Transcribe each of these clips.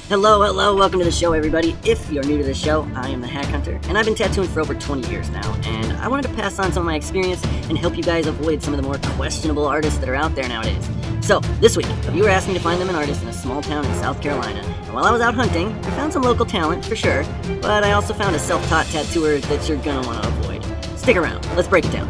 Hello, welcome to the show, everybody. If you're new to the show, I am the Hack Hunter, and I've been tattooing for over 20 years now, and I wanted to pass on some of my experience and help you guys avoid some of the more questionable artists that are out there nowadays. So, this week, you were asked me to find them an artist in a small town in South Carolina, and while I was out hunting, I found some local talent, for sure, but I also found a self-taught tattooer that you're gonna want to avoid. Stick around, let's break it down.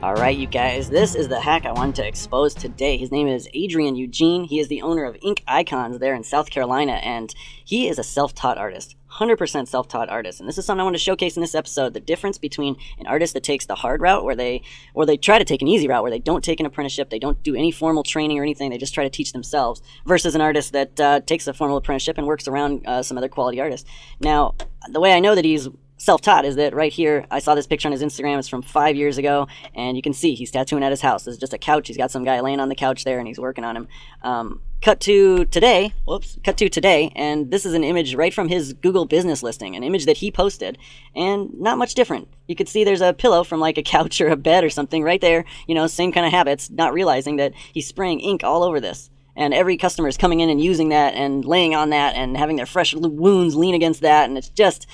Alright, you guys, this is the hack I wanted to expose today. His name is Adrian Eugene. He is the owner of Ink Icons there in South Carolina, and he is a self-taught artist. 100% self-taught artist. And this is something I want to showcase in this episode, the difference between an artist that takes the hard route where they try to take an easy route where they don't take an apprenticeship, they don't do any formal training or anything, they just try to teach themselves, versus an artist that takes a formal apprenticeship and works around some other quality artists. Now, the way I know that he's self-taught is that right here, I saw this picture on his Instagram. It's from 5 years ago, and you can see he's tattooing at his house. This is just a couch. He's got some guy laying on the couch there, and he's working on him. Cut to today, and this is an image right from his Google business listing, an image that he posted, and not much different. You could see there's a pillow from like a couch or a bed or something right there, you know, same kind of habits, not realizing that he's spraying ink all over this. And every customer is coming in and using that and laying on that and having their fresh wounds lean against that. And it's just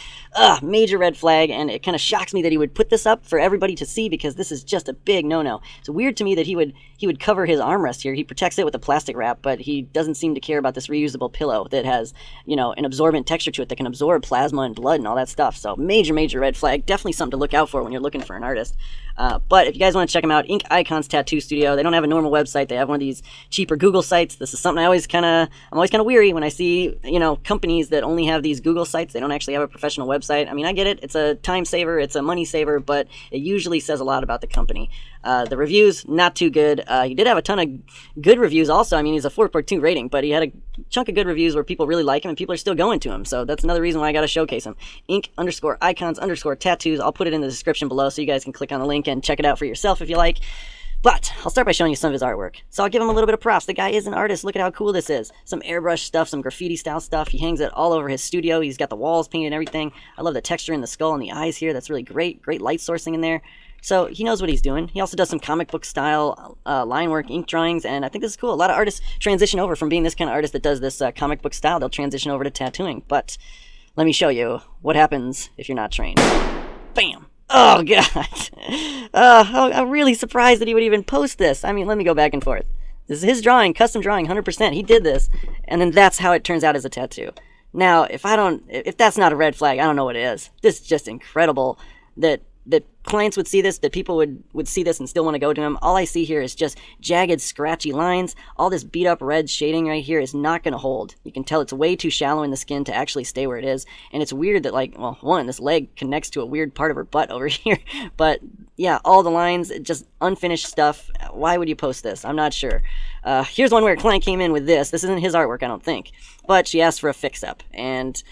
major red flag. And it kind of shocks me that he would put this up for everybody to see, because this is just a big no-no. It's weird to me that he would cover his armrest here. He protects it with a plastic wrap, but he doesn't seem to care about this reusable pillow that has, you know, an absorbent texture to it that can absorb plasma and blood and all that stuff. So major red flag. Definitely something to look out for when you're looking for an artist. But if you guys want to check them out, Ink Icons Tattoo Studio. They don't have a normal website. They have one of these cheaper Google sites. This is something I'm always kind of weary when I see, you know, companies that only have these Google sites. They don't actually have a professional website. I mean, I get it. It's a time saver. It's a money saver, but it usually says a lot about the company. The reviews, not too good. He did have a ton of good reviews also. I mean, he's a 4.2 rating, but he had a chunk of good reviews where people really like him and people are still going to him. So that's another reason why I got to showcase him. Ink_icons_tattoos. I'll put it in the description below so you guys can click on the link and check it out for yourself if you like. But I'll start by showing you some of his artwork. So I'll give him a little bit of props. The guy is an artist. Look at how cool this is. Some airbrush stuff, some graffiti style stuff. He hangs it all over his studio. He's got the walls painted and everything. I love the texture in the skull and the eyes here. That's really great. Great light sourcing in there. So he knows what he's doing. He also does some comic book style line work, ink drawings, and I think this is cool. A lot of artists transition over from being this kind of artist that does this comic book style. They'll transition over to tattooing. But let me show you what happens if you're not trained. Bam! Oh, God. I'm really surprised that he would even post this. I mean, let me go back and forth. This is his drawing, custom drawing, 100%. He did this, and then that's how it turns out as a tattoo. Now, if that's not a red flag, I don't know what is. This is just incredible that clients would see this, that people would see this and still want to go to him. All I see here is just jagged, scratchy lines. All this beat up red shading right here is not going to hold. You can tell it's way too shallow in the skin to actually stay where it is. And it's weird that, like, well, one, this leg connects to a weird part of her butt over here. But yeah, all the lines, just unfinished stuff. Why would you post this? I'm not sure. Here's one where a client came in with this. This isn't his artwork, I don't think. But she asked for a fix-up. And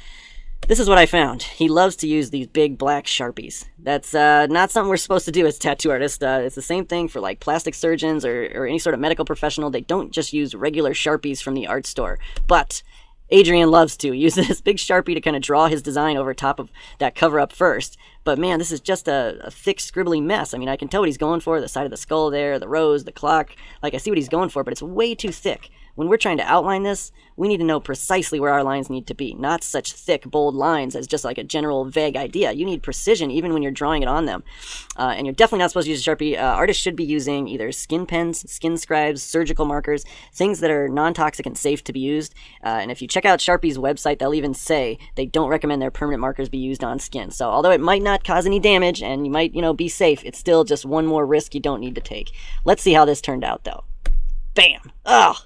this is what I found. He loves to use these big black Sharpies. That's not something we're supposed to do as tattoo artists. It's the same thing for like plastic surgeons or any sort of medical professional. They don't just use regular Sharpies from the art store. But Adrian loves to use this big Sharpie to kind of draw his design over top of that cover up first. But man, this is just a thick, scribbly mess. I mean, I can tell what he's going for. The side of the skull there, the rose, the clock. Like, I see what he's going for, but it's way too thick. When we're trying to outline this, we need to know precisely where our lines need to be, not such thick, bold lines as just like a general vague idea. You need precision even when you're drawing it on them. And you're definitely not supposed to use a Sharpie. Artists should be using either skin pens, skin scribes, surgical markers, things that are non-toxic and safe to be used. And if you check out Sharpie's website, they'll even say they don't recommend their permanent markers be used on skin. So although it might not cause any damage and you might, be safe, it's still just one more risk you don't need to take. Let's see how this turned out, though. Bam! Ugh!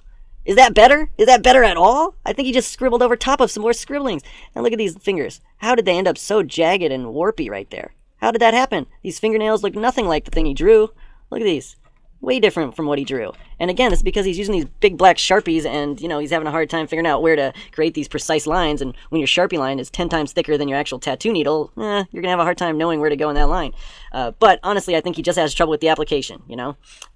Is that better? Is that better at all? I think he just scribbled over top of some more scribblings. And look at these fingers. How did they end up so jagged and warpy right there? How did that happen? These fingernails look nothing like the thing he drew. Look at these. Way different from what he drew. And again, it's because he's using these big black Sharpies and, he's having a hard time figuring out where to create these precise lines. And when your Sharpie line is 10 times thicker than your actual tattoo needle, you're going to have a hard time knowing where to go in that line. But honestly, I think he just has trouble with the application,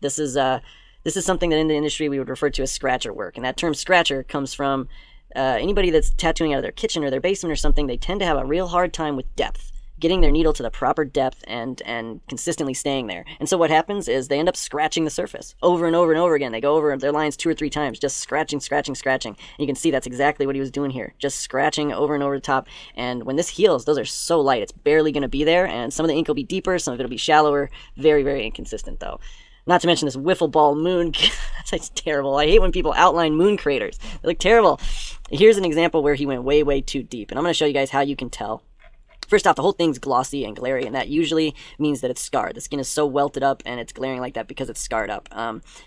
This is something that in the industry we would refer to as scratcher work. And that term scratcher comes from anybody that's tattooing out of their kitchen or their basement or something. They tend to have a real hard time with depth. getting their needle to the proper depth and consistently staying there. And so what happens is they end up scratching the surface over and over and over again. They go over their lines 2 or 3 times, just scratching. And you can see that's exactly what he was doing here, just scratching over and over the top. And when this heals, those are so light, it's barely going to be there, and some of the ink will be deeper, some of it will be shallower. Very, very inconsistent though. Not to mention this wiffle ball moon. That's terrible. I hate when people outline moon craters. They look terrible. Here's an example where he went way, way too deep, and I'm going to show you guys how you can tell. First off, the whole thing's glossy and glary, and that usually means that it's scarred. The skin is so welted up and it's glaring like that because it's scarred up.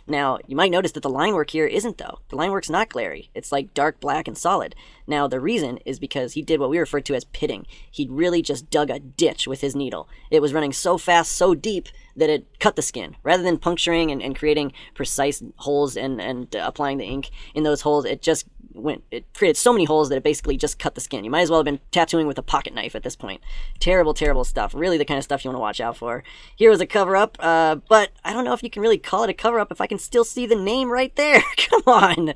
Now, you might notice that the line work here isn't, though. The line work's not glary. It's like dark black and solid. Now, the reason is because he did what we refer to as pitting. He really just dug a ditch with his needle. It was running so fast, so deep, that it cut the skin. Rather than puncturing and creating precise holes and applying the ink in those holes, it created so many holes that it basically just cut the skin. You might as well have been tattooing with a pocket knife at this point. Terrible, terrible stuff. Really the kind of stuff you want to watch out for. Here was a cover-up, but I don't know if you can really call it a cover-up if I can still see the name right there. Come on.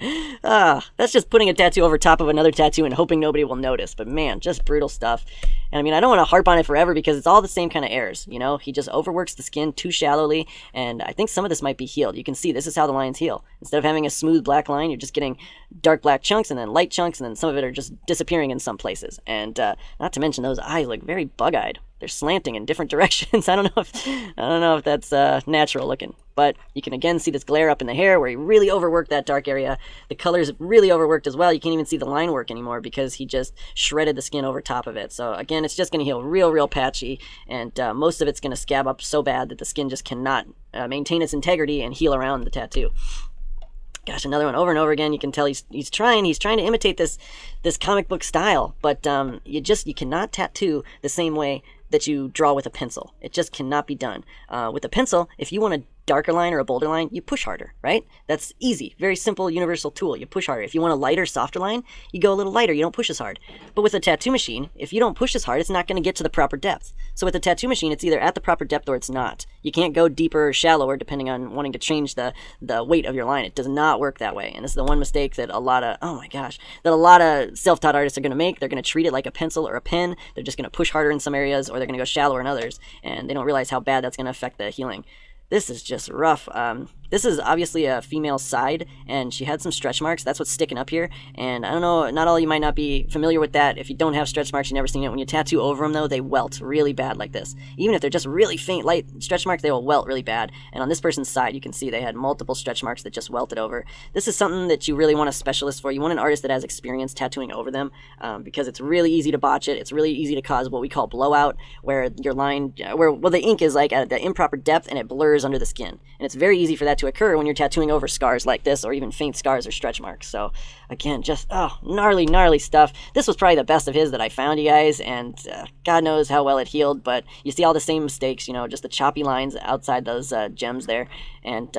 That's just putting a tattoo over top of another tattoo and hoping nobody will notice. But man, just brutal stuff. And I mean, I don't want to harp on it forever because it's all the same kind of errors. You know, he just overworks the skin too shallowly, and I think some of this might be healed. You can see this is how the lines heal. Instead of having a smooth black line, you're just getting dark black chunks and then light chunks, and then some of it are just disappearing in some places. And not to mention those eyes look very bug-eyed. They're slanting in different directions. I don't know if that's natural looking, but you can again see this glare up in the hair where he really overworked that dark area. The color's really overworked as well. You can't even see the line work anymore because he just shredded the skin over top of it. So again, it's just going to heal real patchy, and most of it's going to scab up so bad that the skin just cannot maintain its integrity and heal around the tattoo. Gosh, another one over and over again. You can tell he's trying to imitate this comic book style, but you cannot tattoo the same way that you draw with a pencil. It just cannot be done. With a pencil, if you want a darker line or a bolder line, you push harder, right? That's easy. Very simple, universal tool. You push harder. If you want a lighter, softer line, you go a little lighter. You don't push as hard. But with a tattoo machine, if you don't push as hard, it's not going to get to the proper depth. So with a tattoo machine, it's either at the proper depth or it's not. You can't go deeper or shallower depending on wanting to change the weight of your line. It does not work that way. And this is the one mistake that a lot of self-taught artists are going to make. They're going to treat it like a pencil or a pen. They're just going to push harder in some areas, or they're going to go shallower in others, and they don't realize how bad that's going to affect the healing. This is just rough. This is obviously a female's side, and she had some stretch marks. That's what's sticking up here. And I don't know, not all of you might not be familiar with that. If you don't have stretch marks, you've never seen it. When you tattoo over them, though, they welt really bad like this. Even if they're just really faint, light stretch marks, they will welt really bad. And on this person's side, you can see they had multiple stretch marks that just welted over. This is something that you really want a specialist for. You want an artist that has experience tattooing over them, because it's really easy to botch it. It's really easy to cause what we call blowout, where your line, the ink is like at the improper depth and it blurs under the skin. And it's very easy for that to occur when you're tattooing over scars like this, or even faint scars or stretch marks. So again, just gnarly stuff. This was probably the best of his that I found, you guys, and God knows how well it healed, but you see all the same mistakes, just the choppy lines outside those gems there, and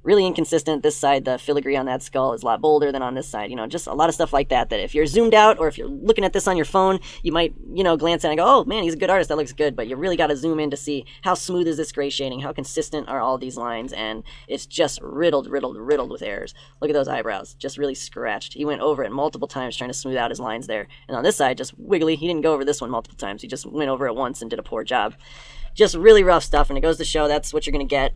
really inconsistent. This side, the filigree on that skull is a lot bolder than on this side. Just a lot of stuff like that if you're zoomed out, or if you're looking at this on your phone, you might, glance at it and go, oh man, he's a good artist, that looks good, but you really got to zoom in to see how smooth is this gray shading, how consistent are all these lines, and it's just riddled with errors. Look at those eyebrows, just really scratched. He went over it multiple times trying to smooth out his lines there, and on this side, just wiggly. He didn't go over this one multiple times, he just went over it once and did a poor job. Just really rough stuff, and it goes to show that's what you're going to get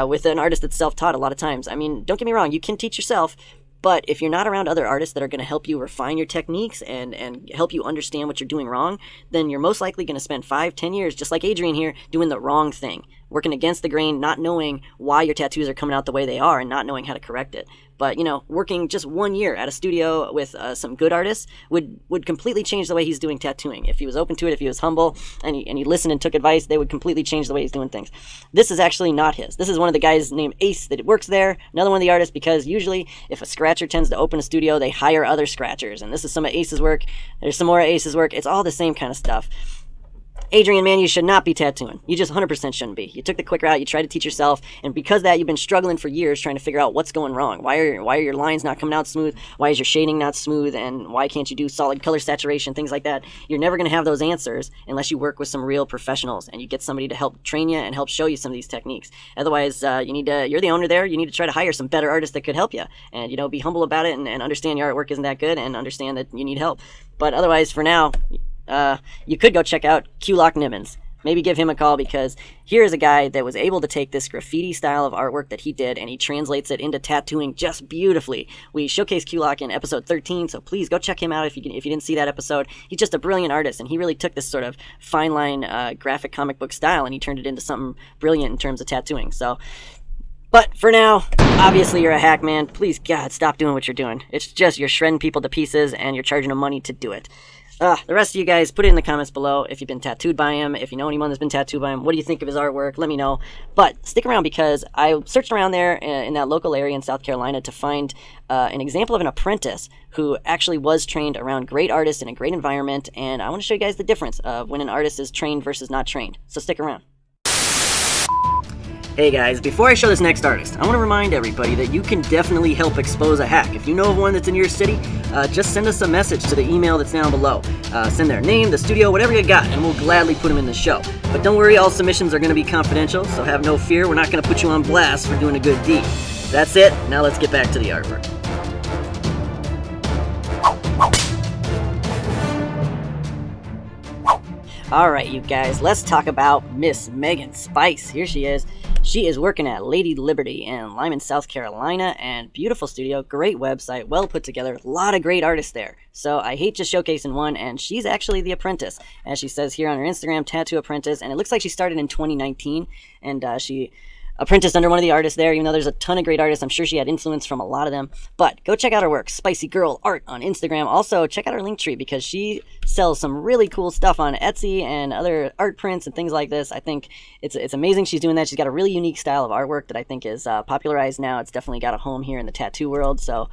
with an artist that's self-taught a lot of times. I mean, don't get me wrong, you can teach yourself, but if you're not around other artists that are going to help you refine your techniques and help you understand what you're doing wrong, then you're most likely going to spend 5-10 years, just like Adrian here, doing the wrong thing, working against the grain, not knowing why your tattoos are coming out the way they are and not knowing how to correct it. But, working just 1 year at a studio with some good artists would completely change the way he's doing tattooing. If he was open to it, if he was humble, and he listened and took advice, they would completely change the way he's doing things. This is actually not his. This is one of the guys named Ace that works there, another one of the artists, because usually if a scratcher tends to open a studio, they hire other scratchers. And this is some of Ace's work. There's some more of Ace's work. It's all the same kind of stuff. Adrian, man, you should not be tattooing. You just 100% shouldn't be. You took the quick route. You tried to teach yourself, and because of that, you've been struggling for years trying to figure out what's going wrong. Why are your lines not coming out smooth? Why is your shading not smooth? And why can't you do solid color saturation, things like that? You're never going to have those answers unless you work with some real professionals and you get somebody to help train you and help show you some of these techniques. Otherwise, you're the owner there. You need to try to hire some better artists that could help you, and be humble about it and understand your artwork isn't that good and understand that you need help. But otherwise, for now, you could go check out Q-Lock Nimmons. Maybe give him a call, because here is a guy that was able to take this graffiti style of artwork that he did, and he translates it into tattooing just beautifully. We showcased Q-Lock in episode 13, so please go check him out if you didn't see that episode. He's just a brilliant artist, and he really took this sort of fine line graphic comic book style, and he turned it into something brilliant in terms of tattooing. So, but for now, obviously you're a hack, man. Please, God, stop doing what you're doing. It's just you're shredding people to pieces, and you're charging them money to do it. The rest of you guys, put it in the comments below if you've been tattooed by him, if you know anyone that's been tattooed by him. What do you think of his artwork? Let me know. But stick around, because I searched around there in that local area in South Carolina to find an example of an apprentice who actually was trained around great artists in a great environment, and I want to show you guys the difference of when an artist is trained versus not trained. So stick around. Hey guys, before I show this next artist, I want to remind everybody that you can definitely help expose a hack. If you know of one that's in your city, just send us a message to the email that's down below. Send their name, the studio, whatever you got, and we'll gladly put them in the show. But don't worry, all submissions are going to be confidential, so have no fear. We're not going to put you on blast for doing a good deed. That's it. Now let's get back to the artwork. Alright, you guys, let's talk about Miss Megan Spice. Here she is. She is working at Lady Liberty in Lyman, South Carolina, and beautiful studio, great website, well put together, a lot of great artists there. So I hate just showcasing one, and she's actually the apprentice, as she says here on her Instagram, Tattoo Apprentice, and it looks like she started in 2019, and she apprenticed under one of the artists there, even though there's a ton of great artists. I'm sure she had influence from a lot of them. But go check out her work, Spicy Girl Art on Instagram. Also, check out her Linktree, because she sells some really cool stuff on Etsy and other art prints and things like this. I think it's amazing she's doing that. She's got a really unique style of artwork that I think is popularized now. It's definitely got a home here in the tattoo world. So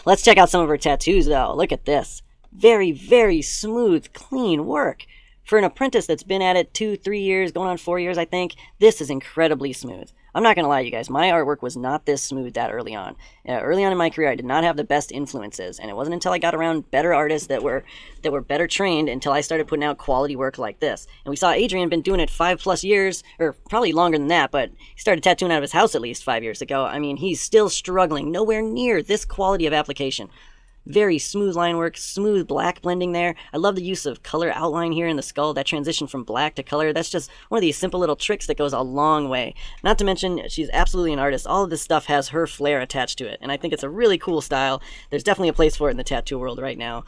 let's check out some of her tattoos, though. Look at this. Very, very smooth, clean work. For an apprentice that's been at it 2-3 years, going on 4 years, I think, this is incredibly smooth. I'm not going to lie, you guys. My artwork was not this smooth that early on. Early on in my career, I did not have the best influences, and it wasn't until I got around better artists that were better trained until I started putting out quality work like this. And we saw Adrian been doing it 5+ years, or probably longer than that, but he started tattooing out of his house at least 5 years ago. I mean, he's still struggling, nowhere near this quality of application. Very smooth line work, smooth black blending there. I love the use of color outline here in the skull, that transition from black to color. That's just one of these simple little tricks that goes a long way. Not to mention, she's absolutely an artist. All of this stuff has her flair attached to it, and I think it's a really cool style. There's definitely a place for it in the tattoo world right now.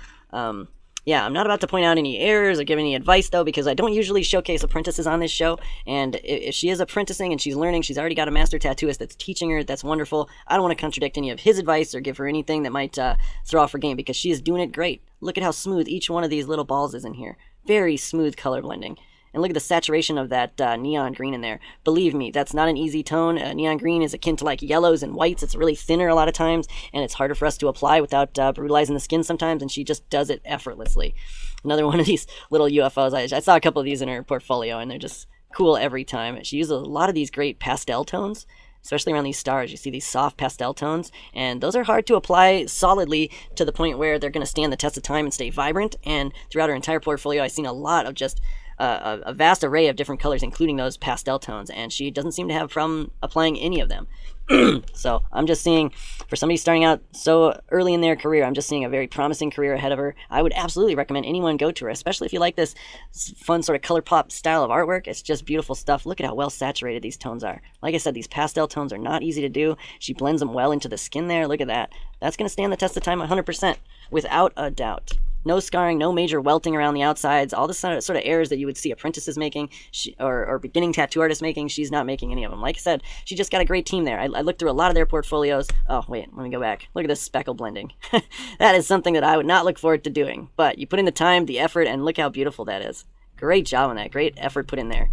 Yeah, I'm not about to point out any errors or give any advice, though, because I don't usually showcase apprentices on this show, and if she is apprenticing and she's learning, she's already got a master tattooist that's teaching her. That's wonderful. I don't want to contradict any of his advice or give her anything that might throw off her game, because she is doing it great. Look at how smooth each one of these little balls is in here. Very smooth color blending. And look at the saturation of that neon green in there. Believe me, that's not an easy tone. Neon green is akin to like yellows and whites. It's really thinner a lot of times, and it's harder for us to apply without brutalizing the skin sometimes, and she just does it effortlessly. Another one of these little UFOs. I saw a couple of these in her portfolio, and they're just cool every time. She uses a lot of these great pastel tones, especially around these stars. You see these soft pastel tones, and those are hard to apply solidly to the point where they're going to stand the test of time and stay vibrant. And throughout her entire portfolio, I've seen a lot of just a vast array of different colors, including those pastel tones, and she doesn't seem to have a problem applying any of them. So I'm just seeing, for somebody starting out so early in their career, I'm just seeing a very promising career ahead of her. I would absolutely recommend anyone go to her, especially if you like this fun sort of color pop style of artwork. It's just beautiful stuff. Look at how well saturated these tones are. Like I said, these pastel tones are not easy to do. She blends them well into the skin there. Look at that. That's going to stand the test of time 100%, without a doubt. No scarring, no major welting around the outsides, all the sort of errors that you would see apprentices making, or beginning tattoo artists making. She's not making any of them. Like I said, she just got a great team there. I looked through a lot of their portfolios. Oh, wait, let me go back. Look at this speckle blending. That is something that I would not look forward to doing. But you put in the time, the effort, and look how beautiful that is. Great job on that. Great effort put in there.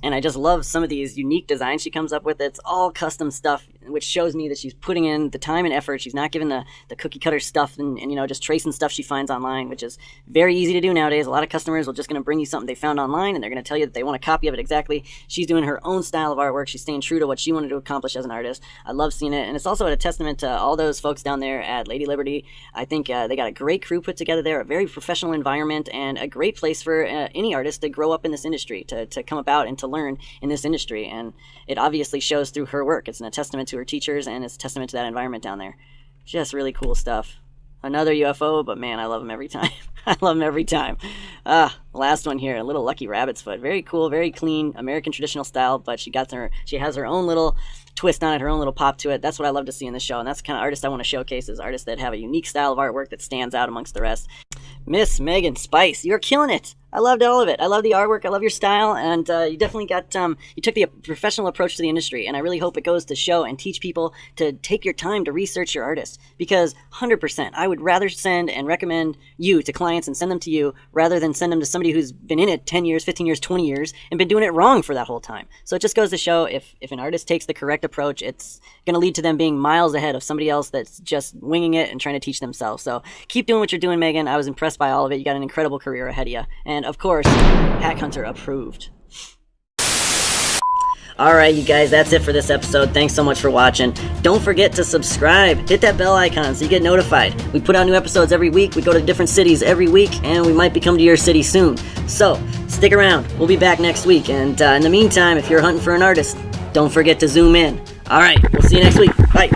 And I just love some of these unique designs she comes up with. It's all custom stuff, which shows me that she's putting in the time and effort. She's not giving the cookie cutter stuff and you know, just tracing stuff she finds online, which is very easy to do nowadays. A lot of customers will just going to bring you something they found online, and they're going to tell you that they want a copy of it exactly. She's doing her own style of artwork. She's staying true to what she wanted to accomplish as an artist. I love seeing it, and it's also a testament to all those folks down there at Lady Liberty. I think they got a great crew put together there, a very professional environment, and a great place for any artist to grow up in this industry, to come about and to learn in this industry. And it obviously shows through her work. It's a testament to her teachers, and it's a testament to that environment down there. Just really cool stuff. another UFO, but man, I love them every time. I love them every time. Last one here, a little lucky rabbit's foot. Very cool, very clean, American traditional style, but she has her own little twist on it, her own little pop to it. That's what I love to see in the show, and that's the kind of artist I want to showcase, is artists that have a unique style of artwork that stands out amongst the rest. Miss Megan Spice, you're killing it. I loved all of it. I love the artwork. I love your style, and you definitely got you took the professional approach to the industry, and I really hope it goes to show and teach people to take your time to research your artist, because 100% I would rather send and recommend you to clients and send them to you rather than send them to somebody who's been in it 10 years, 15 years, 20 years and been doing it wrong for that whole time. So it just goes to show, if an artist takes the correct approach, it's going to lead to them being miles ahead of somebody else that's just winging it and trying to teach themselves. So keep doing what you're doing, Megan. I was impressed by all of it. You got an incredible career ahead of you. And of course, Hack Hunter approved. Alright, you guys, that's it for this episode. Thanks so much for watching. Don't forget to subscribe. Hit that bell icon so you get notified. We put out new episodes every week. We go to different cities every week, and we might be coming to your city soon. So, stick around. We'll be back next week. And in the meantime, if you're hunting for an artist, don't forget to zoom in. Alright, we'll see you next week. Bye.